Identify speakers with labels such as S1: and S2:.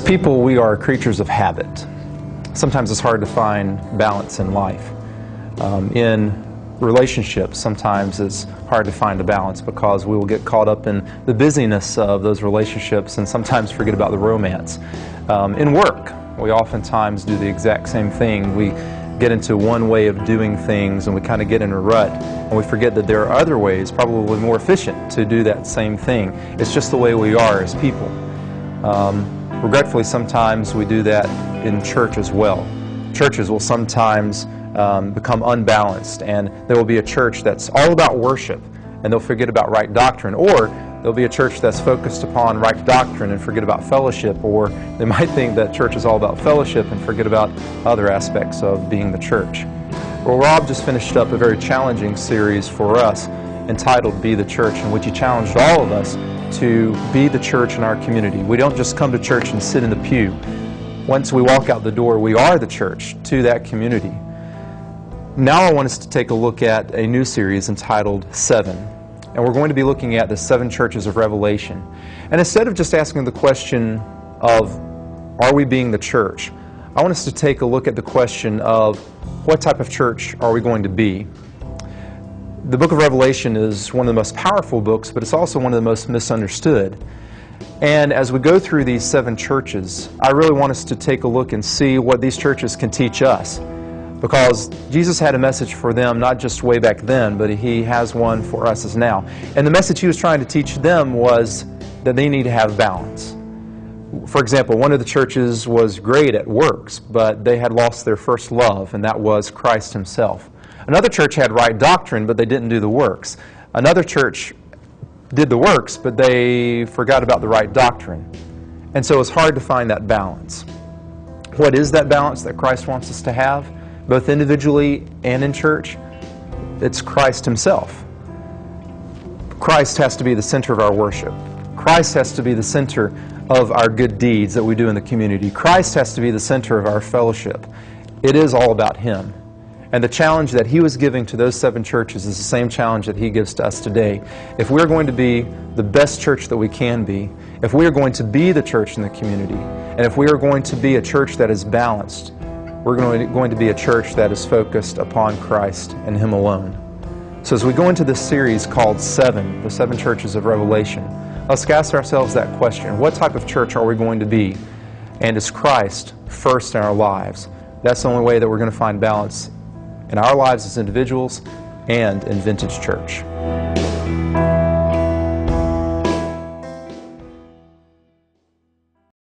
S1: people, we are creatures of habit. Sometimes it's hard to find balance in life. In relationships, sometimes it's hard to find a balance because we will get caught up in the busyness of those relationships and sometimes forget about the romance. In work, we oftentimes do the exact same thing. We get into one way of doing things and we kind of get in a rut, and we forget that there are other ways, probably more efficient, to do that same thing. It's just the way we are as people. Regretfully, sometimes we do that in church as well. Churches will sometimes become unbalanced, and there will be a church that's all about worship and they'll forget about right doctrine, or there'll be a church that's focused upon right doctrine and forget about fellowship, or they might think that church is all about fellowship and forget about other aspects of being the church. Well, Rob just finished up a very challenging series for us entitled Be the Church, in which he challenged all of us to be the church in our community. We don't just come to church and sit in the pew. Once we walk out the door, we are the church to that community. Now I want us to take a look at a new series entitled 7. And we're going to be looking at the 7 churches of Revelation. And instead of just asking the question of, are we being the church? I want us to take a look at the question of, what type of church are we going to be? The book of Revelation is one of the most powerful books, but it's also one of the most misunderstood. And as we go through these 7 churches, I really want us to take a look and see what these churches can teach us. Because Jesus had a message for them, not just way back then, but He has one for us as now. And the message He was trying to teach them was that they need to have balance. For example, one of the churches was great at works, but they had lost their first love, and that was Christ Himself. Another church had right doctrine, but they didn't do the works. Another church did the works, but they forgot about the right doctrine. And so it's hard to find that balance. What is that balance that Christ wants us to have, both individually and in church? It's Christ Himself. Christ has to be the center of our worship. Christ has to be the center of our good deeds that we do in the community. Christ has to be the center of our fellowship. It is all about Him. And the challenge that He was giving to those 7 churches is the same challenge that He gives to us today. If we're going to be the best church that we can be, if we are going to be the church in the community, and if we are going to be a church that is balanced, we're going to be a church that is focused upon Christ and Him alone. So as we go into this series called 7, the 7 churches of Revelation, let's ask ourselves that question. What type of church are we going to be? And is Christ first in our lives? That's the only way that we're going to find balance in our lives as individuals and in Vintage Church.